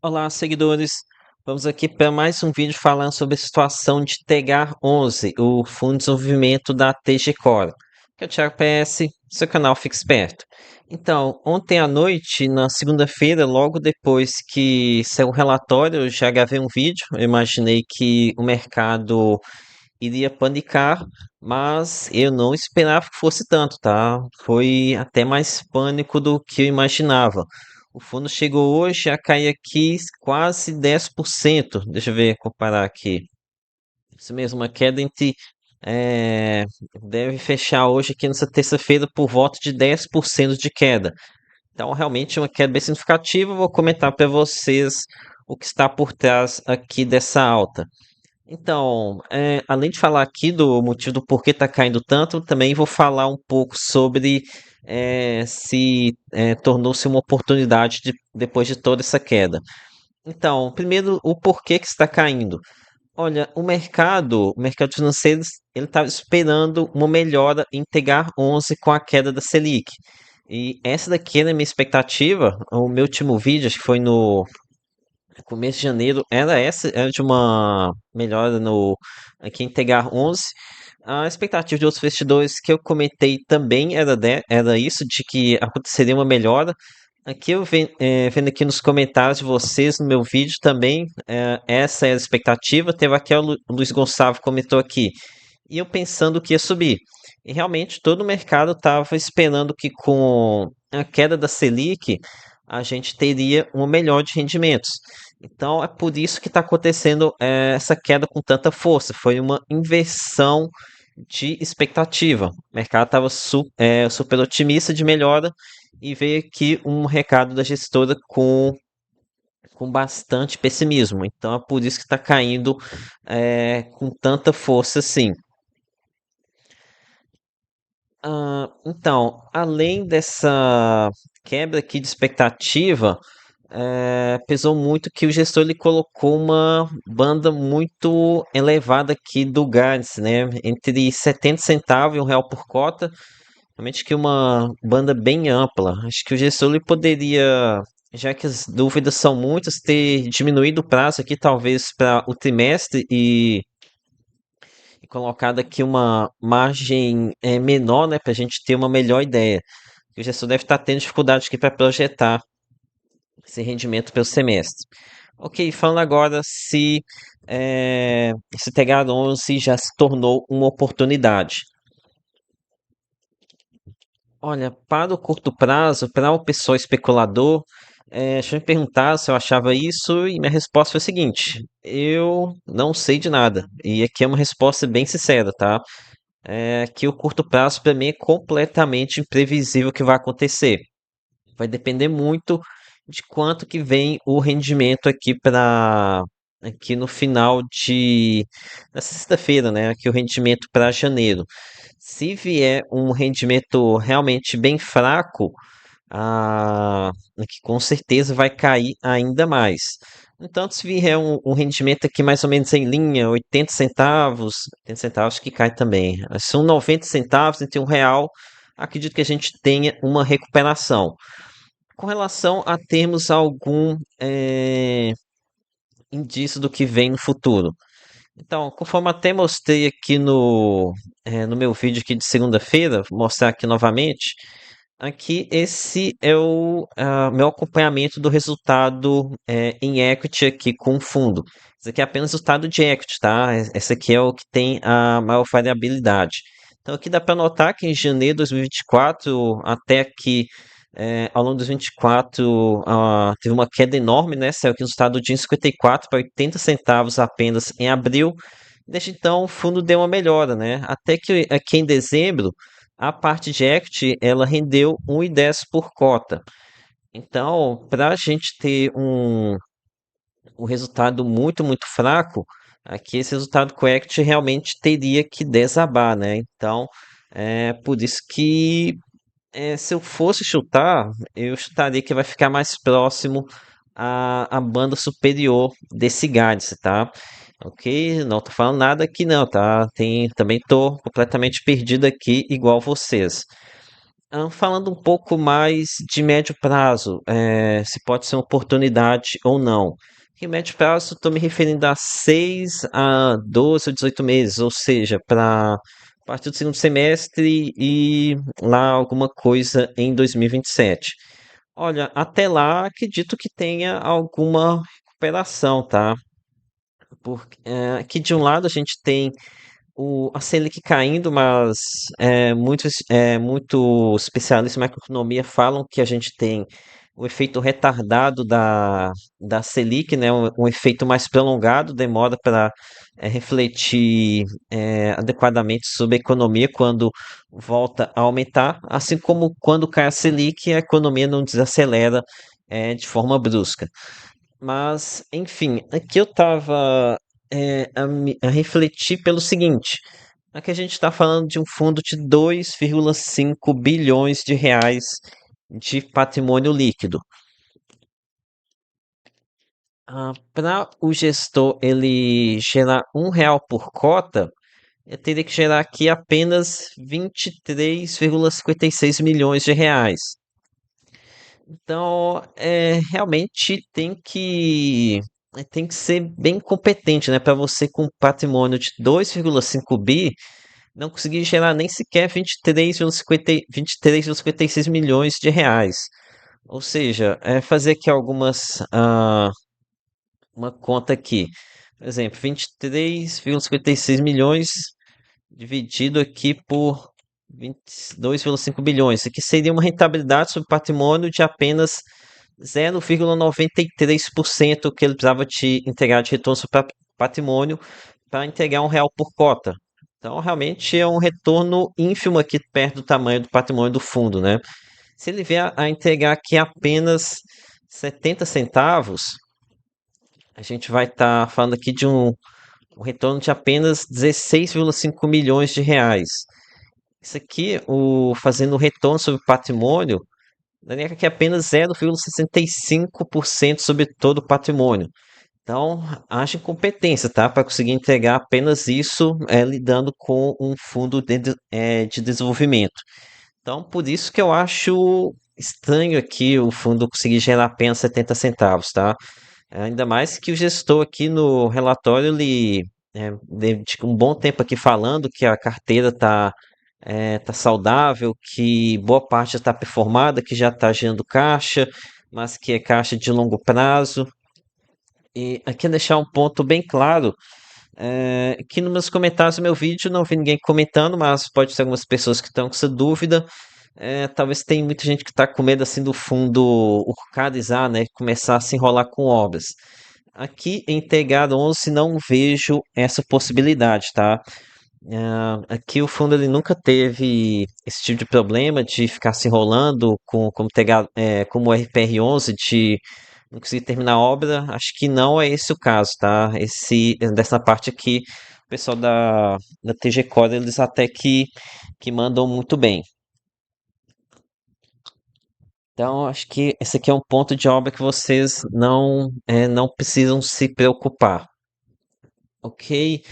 Olá, seguidores. Vamos aqui para mais um vídeo falando sobre a situação de Tegar 11, o Fundo de Desenvolvimento da TG Core, que é o Thiago PS, seu canal Fica Esperto. Então, ontem à noite, na segunda-feira, logo depois que saiu o relatório, eu já gravei um vídeo. Eu imaginei que o mercado iria panicar, mas eu não esperava que fosse tanto, tá? Foi até mais pânico do que eu imaginava. O fundo chegou hoje a cair aqui quase 10%. Deixa eu ver, comparar aqui. Isso mesmo, uma queda entre. é, Deve fechar hoje aqui nessa terça-feira por volta de 10% de queda. Então, realmente, é uma queda bem significativa. Eu vou comentar para vocês o que está por trás aqui dessa alta. Então, além de falar aqui do motivo do porquê está caindo tanto, também vou falar um pouco sobre se tornou-se uma oportunidade depois de toda essa queda. Então, primeiro, o porquê que está caindo. Olha, o mercado financeiro, ele estava esperando uma melhora em Tegar 11 com a queda da Selic. E essa daqui era a minha expectativa. O meu último vídeo, acho que foi no começo de janeiro, era de uma melhora no aqui em Tegar 11. A expectativa de outros investidores que eu comentei também era isso, de que aconteceria uma melhora. Aqui vendo aqui nos comentários de vocês no meu vídeo também, essa era a expectativa. Teve aqui o Luiz Gonçalves comentou aqui, e eu pensando que ia subir. E realmente todo o mercado estava esperando que com a queda da Selic a gente teria uma melhora de rendimentos. Então é por isso que está acontecendo essa queda com tanta força. Foi uma inversão de expectativa. O mercado estava super otimista de melhora e veio aqui um recado da gestora com bastante pessimismo. Então é por isso que está caindo com tanta força assim. Então, além dessa quebra aqui de expectativa, pesou muito que o gestor ele colocou uma banda muito elevada aqui do gás, né? Entre 70 centavos e R$ 1 por cota. Realmente que uma banda bem ampla. Acho que o gestor ele poderia, já que as dúvidas são muitas, ter diminuído o prazo aqui, talvez para o trimestre e colocado aqui uma margem menor, né, para a gente ter uma melhor ideia. O gestor deve estar tendo dificuldade aqui para projetar esse rendimento pelo semestre. Ok, falando agora se esse TH11 já se tornou uma oportunidade. Olha, para o curto prazo, para o pessoal especulador, deixa eu me perguntar se eu achava isso, e minha resposta foi a seguinte: eu não sei de nada. E aqui é uma resposta bem sincera, tá? Que o curto prazo para mim é completamente imprevisível o que vai acontecer. Vai depender muito de quanto que vem o rendimento aqui no final de na sexta-feira, né? Aqui o rendimento para janeiro. Se vier um rendimento realmente bem fraco, aqui com certeza vai cair ainda mais. No entanto, se vier um rendimento aqui mais ou menos em linha, 80 centavos que cai também. São 90 centavos entre R$ 1, acredito que a gente tenha uma recuperação. Com relação a termos algum indício do que vem no futuro. Então, conforme até mostrei aqui no meu vídeo aqui de segunda-feira, vou mostrar aqui novamente. Aqui, esse é o meu acompanhamento do resultado em equity aqui com o fundo. Esse aqui é apenas o resultado de equity, tá? Esse aqui é o que tem a maior variabilidade. Então, aqui dá para notar que em janeiro de 2024 até aqui, ao longo de 2024, teve uma queda enorme, né? Saiu aqui o resultado de 54 para 80 centavos apenas em abril. Desde então, o fundo deu uma melhora, né? Até que aqui em dezembro, a parte de equity, ela rendeu 1,10 por cota. Então, para a gente ter um resultado muito, muito fraco, aqui esse resultado com equity realmente teria que desabar, né? Então, é por isso que se eu fosse chutar, eu chutaria que vai ficar mais próximo à banda superior desse Gades, tá? Ok? Não tô falando nada aqui não, tá? Também tô completamente perdido aqui, igual vocês. Falando um pouco mais de médio prazo, se pode ser uma oportunidade ou não. Em médio prazo, estou me referindo a 6 a 12 ou 18 meses, ou seja, para a partir do segundo semestre e lá alguma coisa em 2027. Olha, até lá acredito que tenha alguma recuperação, tá? Porque aqui de um lado a gente tem a Selic caindo, mas muitos especialistas em macroeconomia falam que a gente tem o efeito retardado da Selic, né? Um efeito mais prolongado, demora para refletir adequadamente sobre a economia quando volta a aumentar, assim como quando cai a Selic, a economia não desacelera de forma brusca. Mas, enfim, aqui eu estava a refletir pelo seguinte: aqui a gente está falando de um fundo de 2,5 bilhões de reais de patrimônio líquido. Para o gestor ele gerar R$ 1 por cota, eu teria que gerar aqui apenas 23,56 milhões de reais. Então, realmente tem que ser bem competente, né? Para você com patrimônio de 2,5 bi, não conseguir gerar nem sequer 23,56 milhões de reais. Ou seja, fazer aqui uma conta aqui. Por exemplo, 23,56 milhões dividido aqui por 22,5 bilhões. Isso aqui seria uma rentabilidade sobre patrimônio de apenas 0,93% que ele precisava te entregar de retorno sobre patrimônio para entregar R$ 1 por cota. Então, realmente é um retorno ínfimo aqui perto do tamanho do patrimônio do fundo, né? Se ele vier a entregar aqui apenas 70 centavos, a gente vai estar falando aqui de um retorno de apenas 16,5 milhões de reais. Isso aqui, fazendo o retorno sobre patrimônio, daria aqui apenas 0,65% sobre todo o patrimônio. Então, haja competência, tá? Para conseguir entregar apenas isso, lidando com um fundo de desenvolvimento. Então, por isso que eu acho estranho aqui o fundo conseguir gerar apenas 70 centavos, tá? Ainda mais que o gestor aqui no relatório, ele dedica um bom tempo aqui falando que a carteira tá saudável, que boa parte já está performada, que já está gerando caixa, mas que é caixa de longo prazo. E aqui deixar um ponto bem claro, que nos meus comentários do meu vídeo não vi ninguém comentando, mas pode ser algumas pessoas que estão com essa dúvida. Talvez tenha muita gente que está com medo assim do fundo urcanizar, né? Começar a se enrolar com obras. Aqui em Tegado 11 não vejo essa possibilidade, tá? Aqui o fundo ele nunca teve esse tipo de problema de ficar se enrolando como o RPR11 de não conseguir terminar a obra. Acho que não é esse o caso, tá? Dessa parte aqui, o pessoal da TG Core, eles até que mandam muito bem. Então, acho que esse aqui é um ponto de obra que vocês não precisam se preocupar, ok?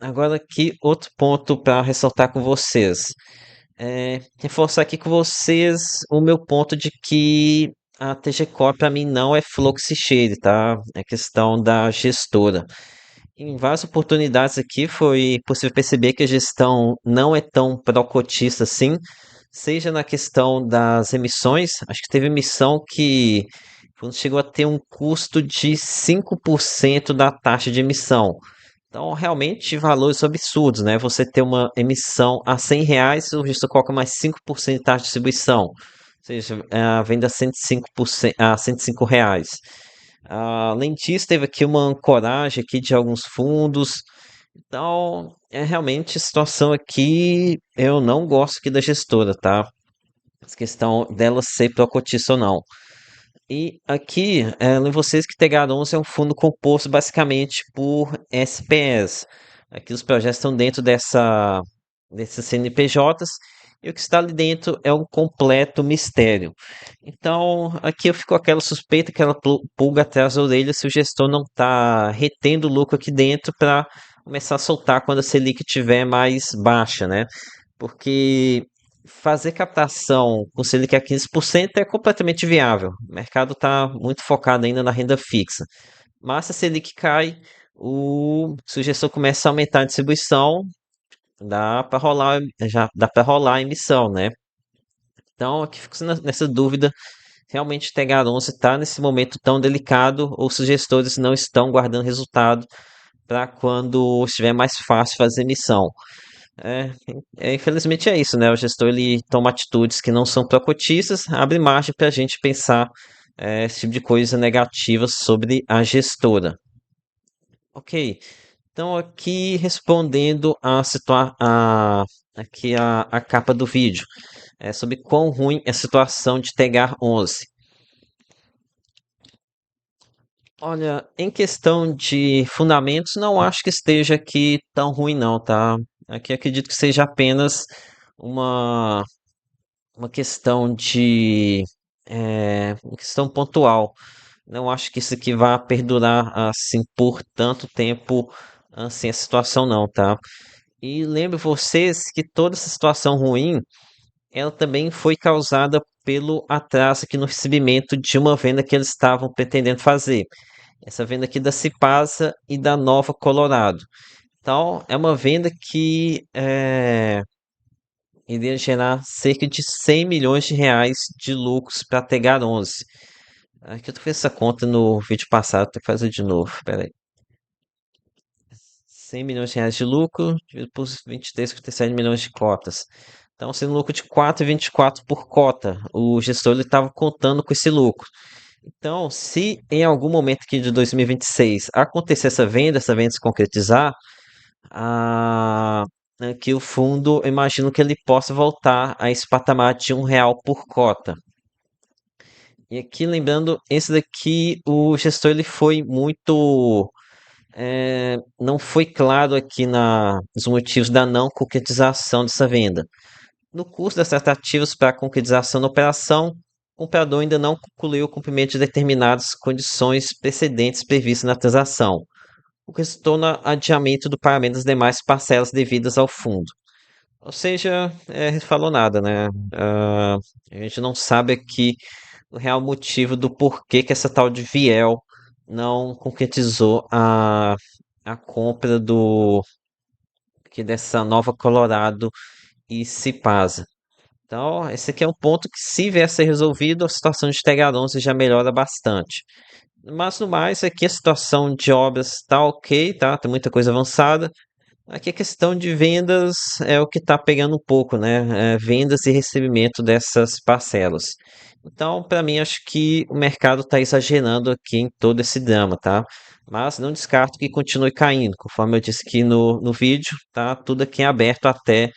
Agora aqui, outro ponto para ressaltar com vocês. Reforçar aqui com vocês o meu ponto de que a TG Core para mim não é fluxo e share, tá? É questão da gestora. Em várias oportunidades aqui foi possível perceber que a gestão não é tão pró-cotista assim, seja na questão das emissões, acho que teve emissão que quando chegou a ter um custo de 5% da taxa de emissão. Então, realmente, valores absurdos, né? Você ter uma emissão a R$ 100, o gestor coloca mais 5% de taxa de distribuição. Ou seja, a venda a 105%, a R$ 105. Além disso, teve aqui uma ancoragem aqui de alguns fundos. Então, realmente a situação aqui, eu não gosto aqui da gestora, tá? Essa questão dela ser pró-cotista ou não. E aqui, lembre vocês que Tegar11 é um fundo composto basicamente por SPS. Aqui os projetos estão dentro desses CNPJs e o que está ali dentro é um completo mistério. Então, aqui eu fico com aquela suspeita, aquela pulga atrás da orelha se o gestor não está retendo lucro aqui dentro para começar a soltar quando a Selic estiver mais baixa, né? Porque fazer captação com Selic a 15% é completamente viável. O mercado está muito focado ainda na renda fixa. Mas se a Selic cai, se o gestor começa a aumentar a distribuição, dá para rolar, já dá para rolar a emissão, né? Então, aqui fico nessa dúvida, realmente Tegar 11 está nesse momento tão delicado ou se os gestores não estão guardando resultado para quando estiver mais fácil fazer emissão. É, infelizmente é isso, né? O gestor ele toma atitudes que não são para cotistas, abre margem para a gente pensar esse tipo de coisa negativa sobre a gestora. Ok, então aqui respondendo aqui a capa do vídeo, sobre quão ruim é a situação de Tegar 11. Olha, em questão de fundamentos, não acho que esteja aqui tão ruim não, tá? Aqui acredito que seja apenas uma uma questão uma questão pontual. Não acho que isso aqui vá perdurar assim por tanto tempo, assim, a situação não, tá? E lembro vocês que toda essa situação ruim, ela também foi causada pelo atraso aqui no recebimento de uma venda que eles estavam pretendendo fazer. Essa venda aqui da Cipasa e da Nova Colorado. Então, é uma venda que iria gerar cerca de 100 milhões de reais de lucros para a Tegar 11. Aqui eu fiz essa conta no vídeo passado, vou ter que fazer de novo. Pera aí. 100 milhões de reais de lucro, dividido por 23,57 milhões de cotas. Então, sendo um lucro de 4,24 por cota, o gestor estava contando com esse lucro. Então, se em algum momento aqui de 2026 acontecer essa venda se concretizar, que o fundo, eu imagino que ele possa voltar a esse patamar de R$ 1 por cota. E aqui, lembrando, esse daqui, o gestor ele foi muito. Não foi claro aqui nos motivos da não concretização dessa venda. No curso das tratativas para a concretização da operação, o comprador ainda não concluiu o cumprimento de determinadas condições precedentes previstas na transação, o que resultou no adiamento do pagamento das demais parcelas devidas ao fundo. Ou seja, falou nada, né? A gente não sabe aqui o real motivo do porquê que essa tal de Viel não concretizou a compra dessa Nova Colorado e Cipasa. Então, esse aqui é um ponto que, se vier a ser resolvido, a situação de Tegar 11 já melhora bastante. Mas, no mais, aqui a situação de obras está ok, tá? Tem muita coisa avançada. Aqui a questão de vendas é o que está pegando um pouco, né? Vendas e recebimento dessas parcelas. Então, para mim, acho que o mercado está exagerando aqui em todo esse drama, tá? Mas não descarto que continue caindo, conforme eu disse aqui no vídeo, tá? Tudo aqui é aberto até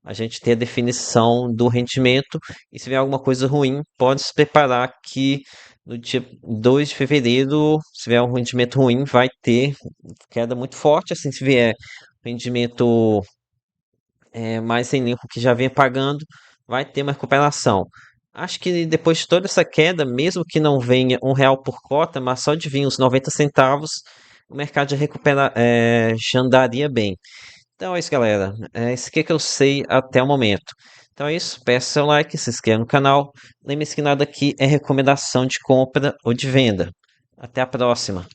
a gente ter a definição do rendimento. E se vier alguma coisa ruim, pode se preparar que no dia 2 de fevereiro, se vier um rendimento ruim, vai ter queda muito forte. Assim, se vier rendimento mais em linha com o que já vem pagando, vai ter uma recuperação. Acho que depois de toda essa queda, mesmo que não venha R$ 1 por cota, mas só de vir uns 90 centavos, o mercado já recupera, já andaria bem. Então é isso, galera. É isso que eu sei até o momento. Então é isso. Peça seu like, se inscreva no canal. Lembre-se que nada aqui é recomendação de compra ou de venda. Até a próxima.